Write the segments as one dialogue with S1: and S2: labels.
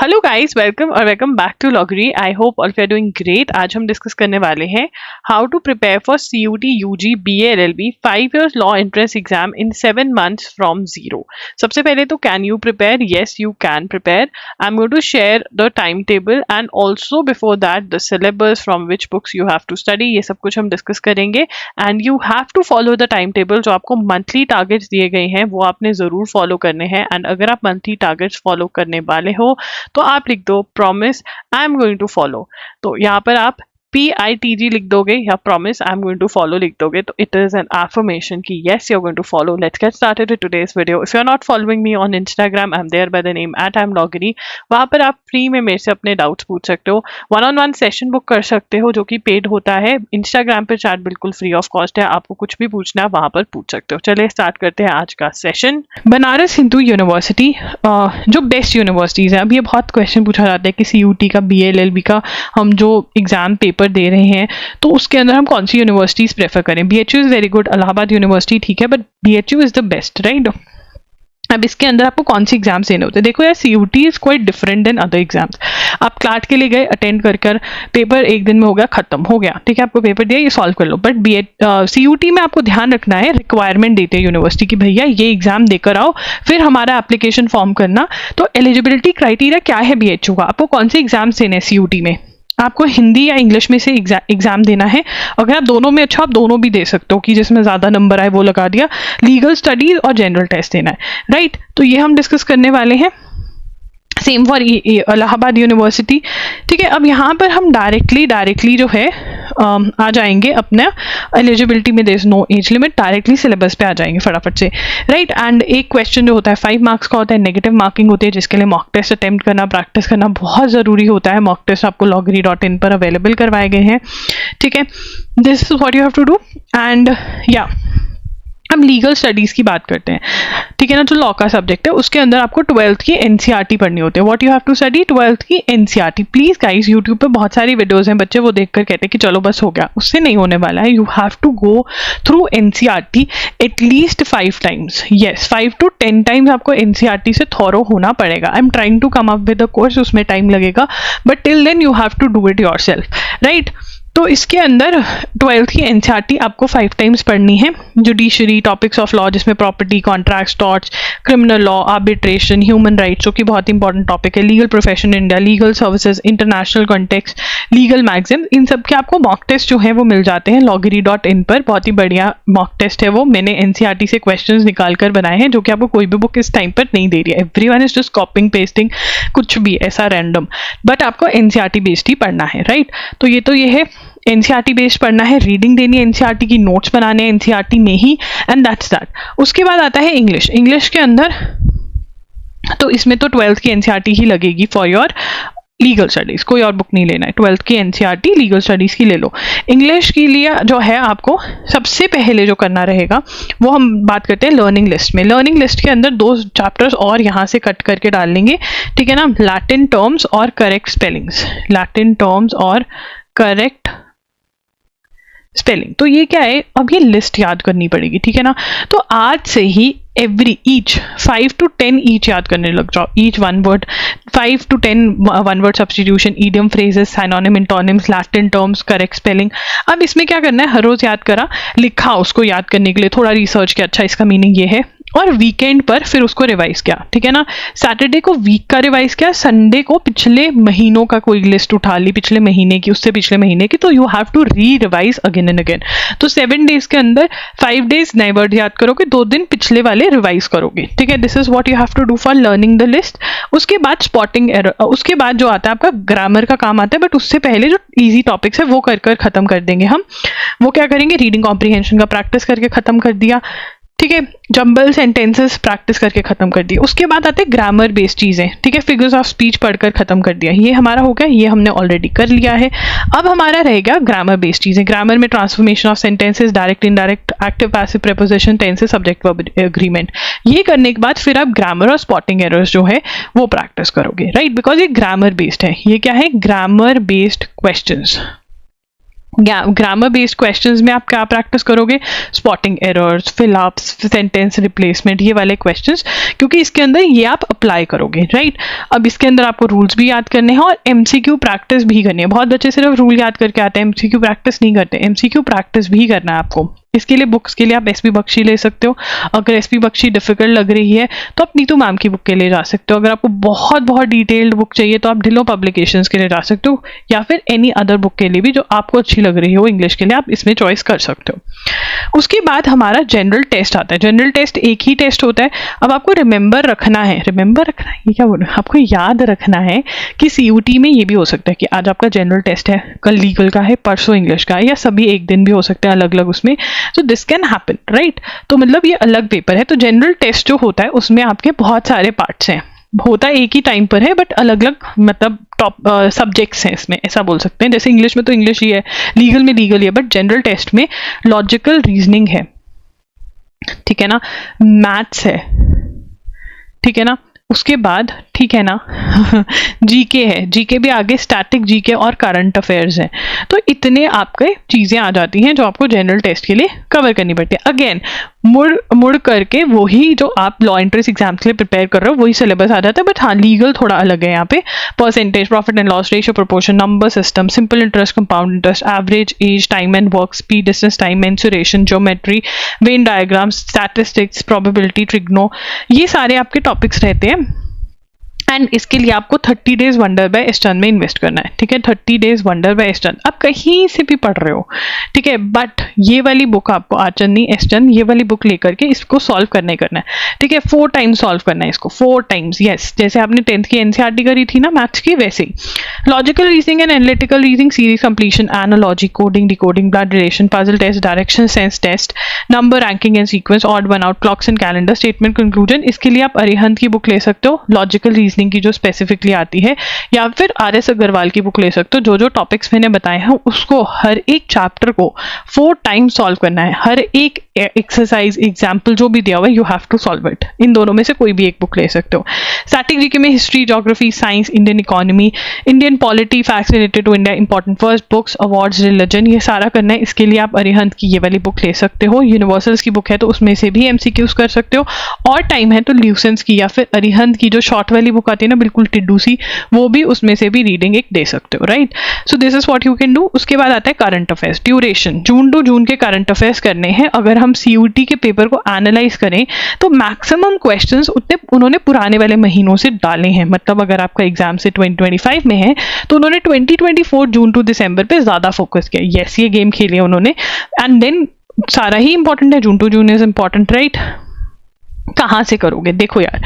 S1: Hello guys, welcome back to Logri. I hope all you are doing great. आज हम discuss करने वाले हैं how to prepare for CUT UG BA LLB 5 years law entrance exam in 7 months from zero. सबसे पहले तो can you prepare? Yes you can prepare. I am going to share the time table and also before that the syllabus from which books you have to study. ये सब कुछ हम discuss करेंगे and you have to follow the time table. जो आपको monthly targets दिए गए हैं वो आपने ज़रूर फॉलो करने हैं एंड अगर आप मंथली टारगेट्स फॉलो करने वाले हो तो आप लिख दो promise I am going to follow. तो यहाँ पर आप PITG लिख दोगे या promise I am going to follow लिख दोगे तो इट इज एन affirmation कि yes you're going to follow. Let's get started with today's video. If you're not following me on Instagram, I'm there by the name @IamLoggery. वहाँ पर आप free में मेरे से अपने डाउट्स पूछ सकते हो, 1-on-1 सेशन बुक कर सकते हो जो कि पेड होता है। इंस्टाग्राम पे चैट बिल्कुल फ्री ऑफ कॉस्ट है, आपको कुछ भी पूछना है वहाँ पर पूछ सकते हो। चलिए स्टार्ट करते हैं आज का सेशन। बनारस हिंदू यूनिवर्सिटी जो बेस्ट यूनिवर्सिटीज़ है, अब ये बहुत क्वेश्चन पूछा जाता है कि CUT का BA LLB का हम जो एग्जाम पेपर दे रहे हैं तो उसके अंदर हम कौन सी यूनिवर्सिटीज प्रेफर करें। BHU is very good, Allahabad university ठीक है, but BHU is the best, right. अब इसके अंदर आपको कौन सी एग्जाम्स देने होते हैं? देखो यार, CUT is quite different than other exams. आप क्लाट के लिए गए, अटेंड कर पेपर एक दिन में हो गया, खत्म हो गया, ठीक है, आपको पेपर दिया, ये सॉल्व कर लो। बट CUT में आपको ध्यान रखना है, रिक्वायरमेंट देते हैं यूनिवर्सिटी की भैया ये एग्जाम देकर आओ, फिर हमारा एप्लीकेशन फॉर्म करना। तो एलिजिबिलिटी क्राइटेरिया क्या है BHU का? आपको कौन से एग्जाम्स देने हैं CUT में? आपको हिंदी या इंग्लिश में से एग्जाम देना है। अगर आप दोनों में अच्छा, आप दोनों भी दे सकते हो कि जिसमें ज़्यादा नंबर आए वो लगा दिया। लीगल स्टडीज और जनरल टेस्ट देना है, राइट। तो ये हम डिस्कस करने वाले हैं। सेम फॉर इलाहाबाद यूनिवर्सिटी, ठीक है। अब यहाँ पर हम डायरेक्टली जो है आ जाएंगे अपने एलिजिबिलिटी में, there is no age limit, directly syllabus पे आ जाएंगे फटाफट से, राइट। एंड एक क्वेश्चन जो होता है 5 मार्क्स का होता है, नेगेटिव मार्किंग होती है, जिसके लिए मॉक टेस्ट अटेम्प्ट करना, प्रैक्टिस करना बहुत ज़रूरी होता है। मॉक टेस्ट आपको loggery.in पर अवेलेबल करवाए गए हैं, ठीक है। This is what you have to do and या हम लीगल स्टडीज़ की बात करते हैं, ठीक है ना। जो लॉ का सब्जेक्ट है उसके अंदर आपको 12th की NCERT पढ़नी होती है। What you have to study? 12th की NCERT। प्लीज़ गाइस, यूट्यूब पे बहुत सारी वीडियोस हैं, बच्चे वो देखकर कहते हैं कि चलो बस हो गया, उससे नहीं होने वाला है। You have to go through NCERT at least 5 times, yes 5 to 10 times आपको NCERT से थॉरो होना पड़ेगा। I am trying to come up with a course, उसमें टाइम लगेगा, but till then you have to do it yourself, right. तो इसके अंदर 12th की NCERT आपको 5 टाइम्स पढ़नी है। जुडिशरी, टॉपिक्स ऑफ लॉ जिसमें property, contracts, torts, criminal law, arbitration, human rights जो कि बहुत इंपॉर्टेंट टॉपिक है, legal profession India, legal services, international context, legal magazine, इन सब के आपको मॉक टेस्ट जो है वो मिल जाते हैं loggery.in पर। बहुत ही बढ़िया मॉक टेस्ट है वो, मैंने NCERT से क्वेश्चन निकाल कर बनाए हैं जो कि आपको कोई भी बुक इस टाइम पर नहीं दे रही है। Everyone is just copying pasting कुछ भी ऐसा रैंडम, बट आपको NCERT बेस्ड ही पढ़ना है, राइट। तो ये है NCERT बेस्ड पढ़ना है, रीडिंग देनी है NCERT की, नोट्स बनाने हैं NCERT में ही, एंड दैट्स दैट। उसके बाद आता है इंग्लिश के अंदर, तो इसमें तो 12th की NCERT ही लगेगी फॉर योर लीगल स्टडीज़, कोई और बुक नहीं लेना है। 12th की NCERT लीगल स्टडीज़ की ले लो। इंग्लिश के लिए जो है आपको सबसे पहले जो करना रहेगा वो हम बात करते हैं लर्निंग लिस्ट में। लर्निंग लिस्ट के अंदर 2 चैप्टर्स और यहाँ से कट करके डाल लेंगे, ठीक है ना। लैटिन टर्म्स और करेक्ट स्पेलिंग्स, लैटिन टर्म्स और करेक्ट स्पेलिंग। तो ये क्या है, अब ये लिस्ट याद करनी पड़ेगी, ठीक है ना। तो आज से ही ईच 5 to 10 ईच याद करने लग जाओ, each 1 word, 5 to 10 1 word substitution, idiom, phrases, synonym, antonyms, Latin terms, correct spelling. अब इसमें क्या करना है, हर रोज याद करा, लिखा, उसको याद करने के लिए थोड़ा रिसर्च किया, अच्छा इसका मीनिंग ये है, और वीकेंड पर फिर उसको रिवाइज किया, ठीक है ना। सैटरडे को वीक का रिवाइज किया, संडे को पिछले महीनों का कोई लिस्ट उठा ली, पिछले महीने की, उससे पिछले महीने की, तो you have to revise again and again. तो 7 डेज के अंदर 5 डेज नए वर्ड याद करोगे, 2 दिन पिछले वाले रिवाइज करोगे, ठीक है। This is what you have to do for learning the list. उसके बाद स्पॉटिंग एरर, उसके बाद जो आता है आपका ग्रामर का काम आता है, बट उससे पहले जो इजी टॉपिक्स है वो कर खत्म कर देंगे हम। वो क्या करेंगे, रीडिंग कॉम्प्रीहेंशन का प्रैक्टिस करके खत्म कर दिया, ठीक है। जंबल सेंटेंसेस प्रैक्टिस करके खत्म कर दिया। उसके बाद आते हैं ग्रामर बेस्ड चीजें, ठीक है। फिगर्स ऑफ स्पीच पढ़कर खत्म कर दिया, ये हमारा हो गया, ये हमने ऑलरेडी कर लिया है। अब हमारा रहेगा ग्रामर बेस्ड चीजें। ग्रामर में transformation of sentences, direct, indirect, active, passive, preposition, tenses, subject verb agreement. ये करने के बाद फिर आप ग्रामर और स्पॉटिंग एरर्स जो है वो प्रैक्टिस करोगे, राइट, बिकॉज ये ग्रामर बेस्ड है। ये क्या है, grammar based questions, grammar based questions में आप क्या प्रैक्टिस करोगे? Spotting errors, fill ups, sentence replacement, ये वाले क्वेश्चंस, क्योंकि इसके अंदर ये आप अप्लाई करोगे, राइट? अब इसके अंदर आपको रूल्स भी याद करने हैं और एमसीक्यू प्रैक्टिस भी करनी है। बहुत बच्चे सिर्फ रूल याद करके आते हैं, एमसीक्यू प्रैक्टिस नहीं करते। एमसीक्यू प्रैक्टिस भी करना है आपको। इसके लिए बुक्स के लिए आप एसपी बख्शी ले सकते हो। अगर एसपी बख्शी डिफिकल्ट लग रही है तो आप नीतू मैम की बुक के लिए जा सकते हो। अगर आपको बहुत बहुत डिटेल्ड बुक चाहिए तो आप ढिल्लो पब्लिकेशंस के लिए जा सकते हो, या फिर एनी अदर बुक के लिए भी जो आपको अच्छी लग रही हो इंग्लिश के लिए, आप इसमें चॉइस कर सकते हो। उसके बाद हमारा जनरल टेस्ट आता है। जनरल टेस्ट एक ही टेस्ट होता है। अब आपको रिमेंबर रखना है, रिमेंबर रखना है, ये क्या बोल रहे हैं, आपको याद रखना है कि सीयूटी में ये भी हो सकता है कि आज आपका जनरल टेस्ट है, कल लीगल का है, परसों इंग्लिश का है, या सभी एक दिन भी हो सकते हैं अलग अलग उसमें। So this can happen, right? तो मतलब ये अलग पेपर है। तो जनरल टेस्ट जो होता है उसमें आपके बहुत सारे पार्ट्स हैं, होता एक ही टाइम पर है बट अलग अलग मतलब टॉप सब्जेक्ट्स हैं इसमें, ऐसा बोल सकते हैं। जैसे इंग्लिश में तो इंग्लिश ही है, लीगल में लीगल ही है, बट जनरल टेस्ट में लॉजिकल रीजनिंग है, ठीक है ना, मैथ्स है, ठीक है ना, उसके बाद ठीक है ना जीके है, जीके भी आगे स्टैटिक जीके और करंट अफेयर्स है। तो इतने आपके चीज़ें आ जाती हैं जो आपको जनरल टेस्ट के लिए कवर करनी पड़ती है। अगेन मुड़ करके वही जो आप लॉ एंट्रेंस एग्जाम के लिए प्रिपेयर कर रहे हो वही सिलेबस आ जाता है, बट हाँ लीगल थोड़ा अलग है यहाँ पे। Percentage, profit and loss ratio, proportion, number system, simple interest, compound interest, average age, time and work, speed, distance, time, mensuration, geometry, Venn diagrams, statistics, probability, trigno, ये सारे आपके टॉपिक्स रहते हैं। एंड इसके लिए आपको 30 डेज वंडर बाय एस्टर्न में invest करना है, ठीक है? 30 डेज वंडर बाय एस्टर्न आप कहीं से भी पढ़ रहे हो, ठीक है, बट ये वाली बुक आपको आचन्नी एस्टर्न ये वाली बुक लेकर के इसको सॉल्व करना ही करना है, ठीक है? 4 टाइम्स सॉल्व करना है इसको, 4 टाइम्स, यस, जैसे आपने 10th की एनसीईआरटी करी थी ना मैथ्स की, वैसे ही। Logical reasoning and analytical reasoning, series completion, analogy, coding, decoding, blood relation, puzzle test, direction sense test, number, ranking and sequence, odd one out, clocks and calendar, statement, conclusion, इसके लिए आप अरिहंत की बुक ले सकते हो लॉजिकल रीजनिंग की जो specifically आती है, या फिर आरएस अग्रवाल की बुक ले सकते हो। जो जो टॉपिक्स मैंने बताए हैं उसको हर एक चैप्टर को 4 टाइम्स सॉल्व करना है। हर एक एक्सरसाइज एग्जाम्पल जो भी दिया हुआ है you have to solve it. इन दोनों में से कोई भी एक बुक ले सकते हो। स्टैटिक जीके में history, geography, science, Indian economy, Indian polity, facts related to India, important first books, awards, religion, ये सारा करना है। इसके लिए आप अरिहंत की ये वाली बुक ले सकते हो। यूनिवर्सल्स की बुक है तो उसमें से भी एमसीक्यूज कर सकते हो, और टाइम है तो ल्यूसेंस की या फिर अरिहंत की जो शॉर्ट वाली बुक आती है ना बिल्कुल टिड्डू सी, वो भी उसमें से भी रीडिंग एक दे सकते हो, right? So this is what you can do. उसके बाद आता है current affairs. Duration June to June के करंट अफेयर्स करने हैं। अगर हम सीयूटी के पेपर को एनालाइज करें तो मैक्सिमम क्वेश्चंस उतने उन्होंने पुराने वाले महीनों से डाले हैं। मतलब अगर आपका एग्जाम से 2025 में है तो उन्होंने 2024 जून टू दिसंबर पे ज्यादा फोकस किया। यस, ये गेम खेले उन्होंने, एंड देन सारा ही इंपॉर्टेंट है, June to June is important, right? कहाँ से करोगे? देखो यार,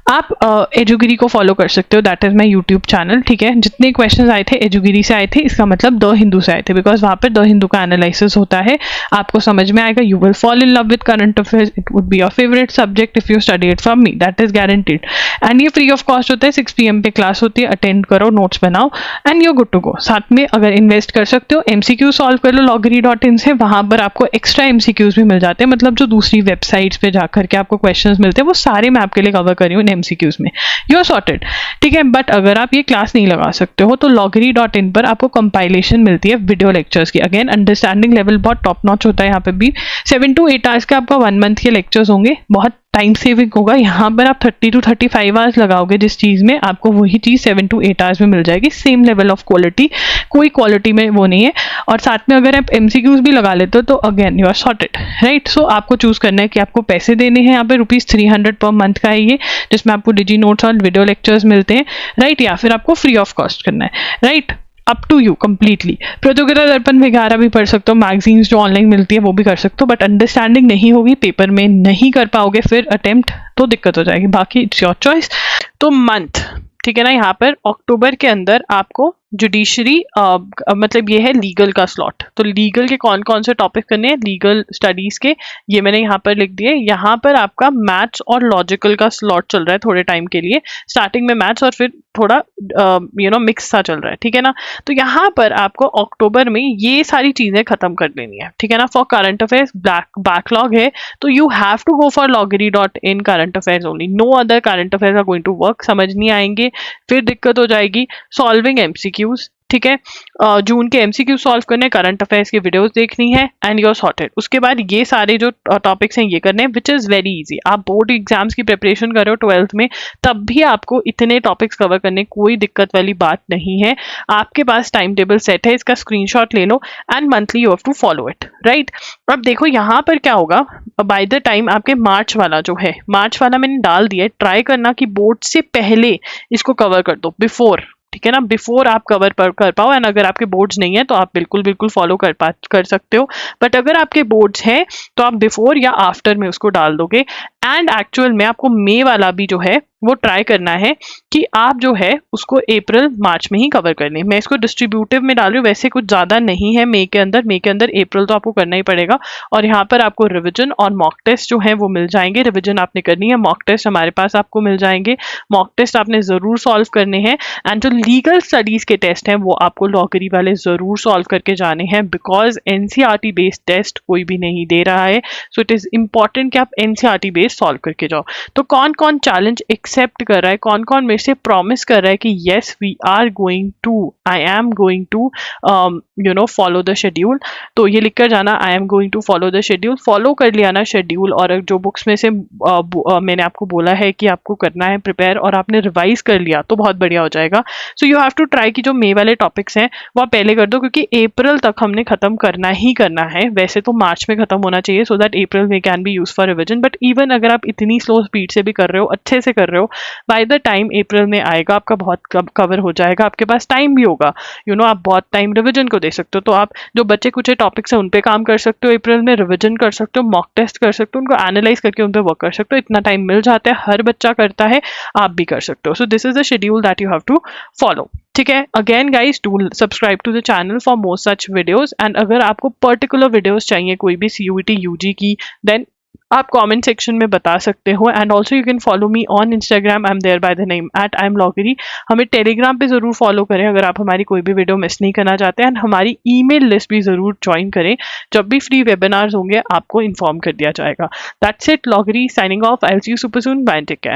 S1: आप एजुगिरी को फॉलो कर सकते हो, that is my YouTube channel, ठीक है? जितने क्वेश्चंस आए थे एजुगिरी से आए थे, इसका मतलब द हिंदू से आए थे, बिकॉज वहाँ पर द हिंदू का एनालिसिस होता है, आपको समझ में आएगा। You will fall in love with current affairs, it would be your favourite subject if you study it from me, that is guaranteed. And ये फ्री ऑफ कॉस्ट होता है, 6 PM पे क्लास होती है, अटेंड करो, नोट्स बनाओ and you're good to go. साथ में अगर इन्वेस्ट कर सकते हो, एमसीक्यू सॉल्व कर लो loggery.in से, वहाँ पर आपको एक्स्ट्रा एमसीक्यूज भी मिल जाते हैं। मतलब जो दूसरी वेबसाइट्स पे जाकर के आपको क्वेश्चंस मिलते हैं वो सारे मैं आपके लिए कवर कर रही हूँ इन एमसीक्यूज में, यू आर सॉर्टेड, ठीक है? बट अगर आप ये क्लास नहीं लगा सकते हो तो loggery.in पर आपको कंपाइलेशन मिलती है वीडियो लेक्चर्स की। अगेन अंडरस्टैंडिंग लेवल बहुत टॉप नॉच होता है यहाँ पे भी। 7 to 8 आवर्स का आपका 1 मंथ के लेक्चर्स होंगे, बहुत टाइम सेविंग होगा। यहाँ पर आप 30 to 35 आवर्स लगाओगे जिस चीज़ में, आपको वही चीज़ 7 to 8 आवर्स में मिल जाएगी। सेम लेवल ऑफ क्वालिटी, कोई क्वालिटी में वो नहीं है। और साथ में अगर आप एमसीक्यूज भी लगा लेते हो तो again you are sorted, right? So आपको चूज करना है कि आपको पैसे देने हैं। यहाँ पे ₹300 पर मंथ का है ये, जिसमें आपको डिजी नोट्स और वीडियो लेक्चर्स मिलते हैं, राइट? या फिर आपको फ्री ऑफ कॉस्ट करना है, right? Up to you completely. Pratiyogita Darpan वगैरह भी पढ़ सकते हो, मैगजीन्स जो ऑनलाइन मिलती है वो भी कर सकते हो, बट अंडरस्टैंडिंग नहीं होगी, पेपर में नहीं कर पाओगे फिर अटेम्प्ट, तो दिक्कत हो जाएगी। बाकी इट्स योर चॉइस। तो मंथ, ठीक है ना, यहाँ पर अक्टूबर के अंदर आपको जुडिशरी मतलब ये है लीगल का स्लॉट। तो लीगल के कौन कौन से टॉपिक करने हैं लीगल स्टडीज के, ये मैंने यहाँ पर लिख दिए। यहाँ पर आपका मैथ्स और लॉजिकल का स्लॉट चल रहा है थोड़े टाइम के लिए, स्टार्टिंग में मैथ्स और फिर थोड़ा मिक्स सा चल रहा है, ठीक है ना? तो यहाँ पर आपको अक्टूबर में ये सारी चीजें खत्म कर लेनी है, ठीक है ना? फॉर करंट अफेयर्स बैकलॉग है तो you have to go for loggery.in current affairs only, no other current affairs are going to work. समझ नहीं आएंगे फिर दिक्कत हो जाएगी। सॉल्विंग एमसीक्यूज, ठीक है। जून के MCQ सॉल्व करने, करंट अफेयर्स की वीडियोस देखनी है एंड यू आर सॉर्टेड। उसके बाद ये सारे जो टॉपिक्स हैं ये करने हैं, विच इज़ वेरी इजी। आप बोर्ड एग्जाम्स की प्रिपरेशन कर रहे हो 12th में, तब भी आपको इतने टॉपिक्स कवर करने कोई दिक्कत वाली बात नहीं है। आपके पास टाइम टेबल सेट है, इसका स्क्रीनशॉट ले लो and monthly you have to follow it, right. अब देखो यहाँ पर क्या होगा, बाय द टाइम आपके मार्च वाला जो है, मार्च वाला मैंने डाल दिया है, ट्राई करना कि बोर्ड से पहले इसको कवर कर दो, बिफोर, ठीक है ना, बिफोर आप कवर कर पाओ। एंड अगर आपके बोर्ड्स नहीं है तो आप बिल्कुल फॉलो कर सकते हो, बट अगर आपके बोर्ड्स हैं तो आप बिफोर या आफ्टर में उसको डाल दोगे। एंड एक्चुअल में आपको मे वाला भी जो है वो ट्राई करना है कि आप जो है उसको अप्रैल मार्च में ही कवर करनी है। मैं इसको डिस्ट्रीब्यूटिव में डाल रही हूँ, वैसे कुछ ज़्यादा नहीं है मे के अंदर अप्रैल तो आपको करना ही पड़ेगा। और यहाँ पर आपको रिविजन और मॉक टेस्ट जो है वो मिल जाएंगे। रिविजन आपने करनी है, मॉक टेस्ट हमारे पास आपको मिल जाएंगे। मॉक टेस्ट आपने ज़रूर सॉल्व करने हैं एंड जो लीगल स्टडीज़ के टेस्ट हैं वो आपको लॉकरी वाले ज़रूर सॉल्व करके जाने हैं, बिकॉज NCERT बेस्ड टेस्ट कोई भी नहीं दे रहा है। सो इट इज़ इम्पॉर्टेंट कि आप NCERT बेस्ड सॉल्व करके जाओ। तो कौन कौन चैलेंज एक्सेप्ट कर रहा है, कौन कौन मेरे से प्रॉमिस कर रहा है कि yes we are going to, I am going to follow the schedule, तो ये लिख कर जाना, I am going to follow the schedule. Follow कर लिया ना शेड्यूल, और जो बुक्स में से मैंने आपको बोला है कि आपको करना है प्रिपेयर, और आपने रिवाइज कर लिया तो बहुत बढ़िया हो जाएगा। So you have to try कि जो मे वाले टॉपिक्स हैं वो आप पहले कर दो, क्योंकि अप्रैल तक हमने खत्म करना ही करना है। वैसे तो मार्च में खत्म होना चाहिए, सो दैट अप्रैल में can be use for revision, but even अगर आप इतनी स्लो स्पीड से भी कर रहे हो, अच्छे से कर रहे हो, बाय द टाइम अप्रैल में आएगा आपका बहुत कवर हो जाएगा, आपके पास टाइम भी होगा, आप बहुत टाइम रिविजन को दे सकते हो। तो आप जो बच्चे कुछ टॉपिक्स हैं उन पे काम कर सकते हो, अप्रैल में रिविजन कर सकते हो, मॉक टेस्ट कर सकते हो, उनको एनालाइज करके उन पे वर्क कर सकते हो। इतना टाइम मिल जाता है, हर बच्चा करता है, आप भी कर सकते हो। So this is the schedule that you have to follow, ठीक है। Again guys, do subscribe to the channel for more such videos. And अगर आपको पर्टिकुलर वीडियोस चाहिए कोई भी CUET UG की, देन आप कमेंट सेक्शन में बता सकते हो। And also you can follow me on Instagram, I am there by the name @IamLoggery। हमें टेलीग्राम पे ज़रूर फॉलो करें अगर आप हमारी कोई भी वीडियो मिस नहीं करना चाहते। एंड हमारी ईमेल लिस्ट भी ज़रूर ज्वाइन करें, जब भी फ्री वेबिनार्स होंगे आपको इन्फॉर्म कर दिया जाएगा। That's it, Logri signing off. I will see you super soon, bye, take care.